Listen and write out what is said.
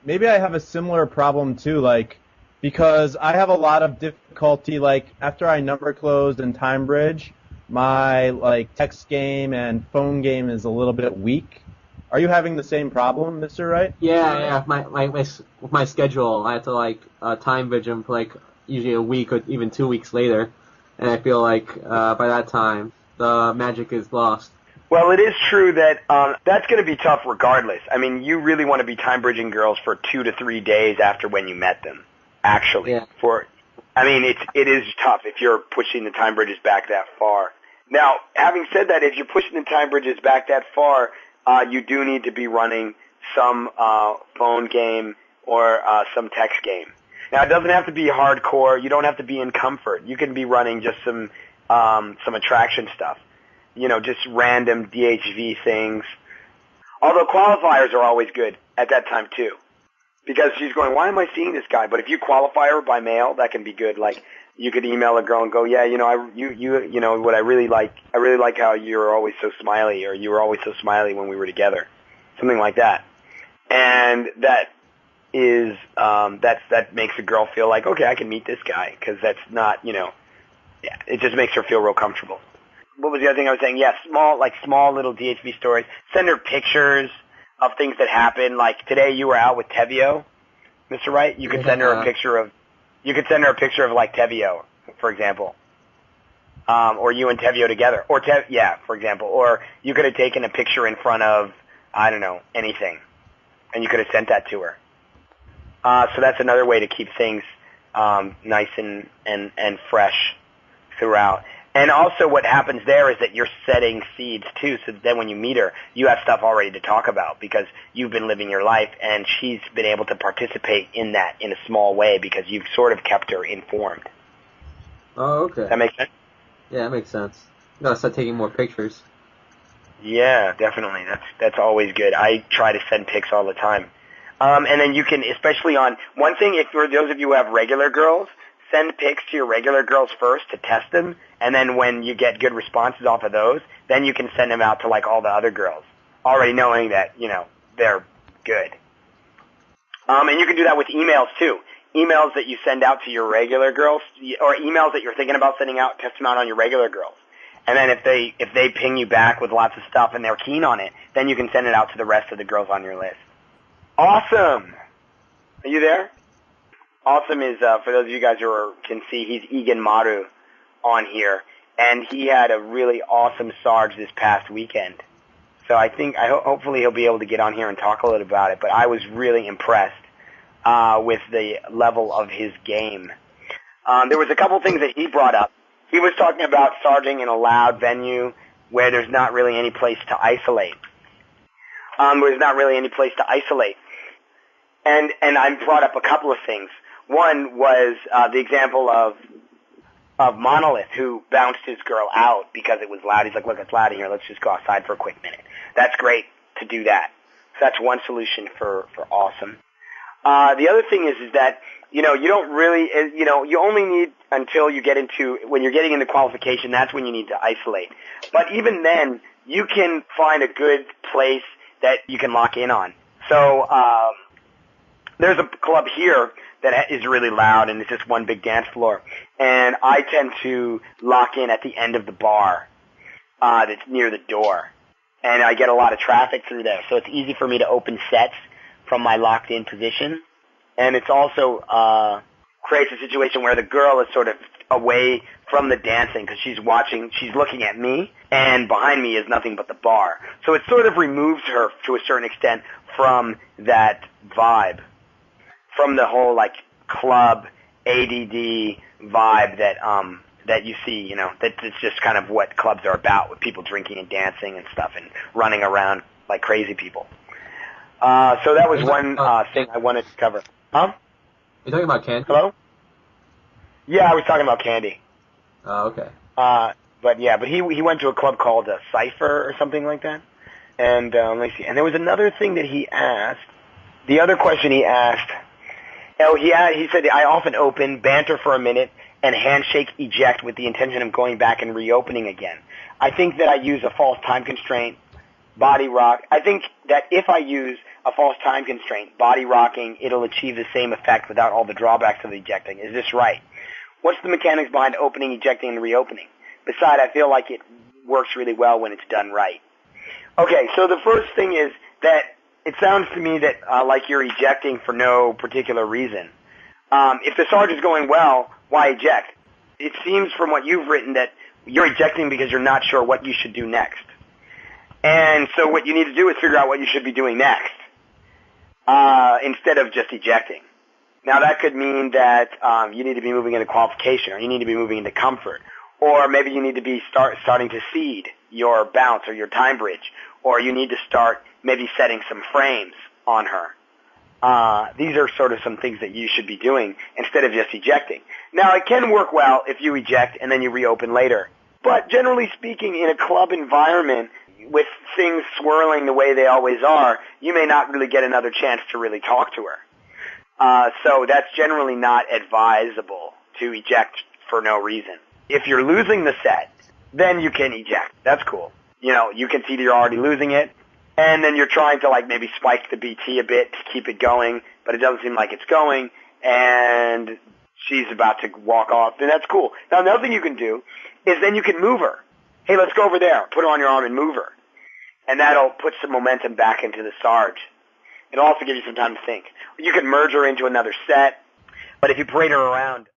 maybe I have a similar problem too, like, because I have a lot of difficulty, like, after I number closed and time bridge, my, like, text game and phone game is a little bit weak. Are you having the same problem, Mr. Wright? Yeah. With my schedule, I have to time bridge them for usually a week or even 2 weeks later, and I feel like by that time the magic is lost. Well, it is true that that's going to be tough regardless. I mean, you really want to be time bridging girls for 2 to 3 days after when you met them. Actually, yeah. It is tough if you're pushing the time bridges back that far. Now, having said that, if you're pushing the time bridges back that far, you do need to be running some phone game or some text game. Now, it doesn't have to be hardcore. You don't have to be in comfort. You can be running just some attraction stuff. You know, just random DHV things. Although qualifiers are always good at that time too. Because she's going, why am I seeing this guy? But if you qualify her by mail, that can be good. Like, you could email a girl and go, yeah, you know, what I really like how you're always so smiley, or you were always so smiley when we were together. Something like that. And that is, that makes a girl feel like, okay, I can meet this guy, because that's not, it just makes her feel real comfortable. What was the other thing I was saying? Yeah, small little DHV stories. Send her pictures of things that happen. Like today, you were out with Tevio, Mr. Wright. You could send her a picture of like Tevio, for example, or you and Tevio together, or for example, or you could have taken a picture in front of, I don't know, anything, and you could have sent that to her. So that's another way to keep things nice and fresh throughout. And also what happens there is that you're setting seeds too, so that then when you meet her, you have stuff already to talk about because you've been living your life and she's been able to participate in that in a small way because you've sort of kept her informed. Oh, okay. Does that make sense? Yeah, that makes sense. You gotta start taking more pictures. Yeah, definitely. That's always good. I try to send pics all the time. And then you can, especially on, one thing, if for those of you who have regular girls, send pics to your regular girls first to test them, and then when you get good responses off of those, then you can send them out to like all the other girls, already knowing that, they're good. And you can do that with emails too. Emails that you send out to your regular girls, or emails that you're thinking about sending out, test them out on your regular girls. And then if they ping you back with lots of stuff and they're keen on it, then you can send it out to the rest of the girls on your list. Awesome! Are you there? Awesome is, for those of you guys who can see, he's Egan Maru on here, and he had a really awesome Sarge this past weekend. So hopefully he'll be able to get on here and talk a little about it, but I was really impressed with the level of his game. There was a couple things that he brought up. He was talking about sarging in a loud venue where there's not really any place to isolate. And I brought up a couple of things. One was the example of Monolith, who bounced his girl out because it was loud. He's like, look, it's loud in here. Let's just go outside for a quick minute. That's great to do that. So that's one solution for awesome. The other thing is that, you don't really, you only need until you get into, when you're getting into qualification, that's when you need to isolate. But even then, you can find a good place that you can lock in on. So, there's a club here that is really loud, and it's just one big dance floor. And I tend to lock in at the end of the bar that's near the door. And I get a lot of traffic through there, so it's easy for me to open sets from my locked-in position. And it's also creates a situation where the girl is sort of away from the dancing because she's looking at me, and behind me is nothing but the bar. So it sort of removes her to a certain extent from that vibe, from the whole like club ADD vibe that you see, that's just kind of what clubs are about, with people drinking and dancing and stuff and running around like crazy people. So that was one thing I wanted to cover. Huh? You talking about Candy? Hello? Yeah, I was talking about Candy. Oh, okay. But he went to a club called Cypher or something like that. And let me see. And there was another thing that he asked. The other question he asked. He said, I often open, banter for a minute, and handshake eject with the intention of going back and reopening again. I think that I use a false time constraint, body rock. I think that if I use a false time constraint, body rocking, it'll achieve the same effect without all the drawbacks of ejecting. Is this right? What's the mechanics behind opening, ejecting, and reopening? Besides, I feel like it works really well when it's done right. Okay, so the first thing is that it sounds to me that like you're ejecting for no particular reason. If the Sarge is going well, why eject? It seems from what you've written that you're ejecting because you're not sure what you should do next. And so what you need to do is figure out what you should be doing next instead of just ejecting. Now that could mean that you need to be moving into qualification, or you need to be moving into comfort, or maybe you need to be starting to seed your bounce or your time bridge, or you need to start maybe setting some frames on her. These are sort of some things that you should be doing instead of just ejecting. Now, it can work well if you eject and then you reopen later. But generally speaking, in a club environment, with things swirling the way they always are, you may not really get another chance to really talk to her. So that's generally not advisable to eject for no reason. If you're losing the set, then you can eject. That's cool. You know, you can see that you're already losing it, and then you're trying to like maybe spike the BT a bit to keep it going, but it doesn't seem like it's going, and she's about to walk off, then that's cool. Now, another thing you can do is then you can move her. Hey, let's go over there. Put her on your arm and move her. And that'll put some momentum back into the Sarge. It'll also give you some time to think. You can merge her into another set, but if you parade her around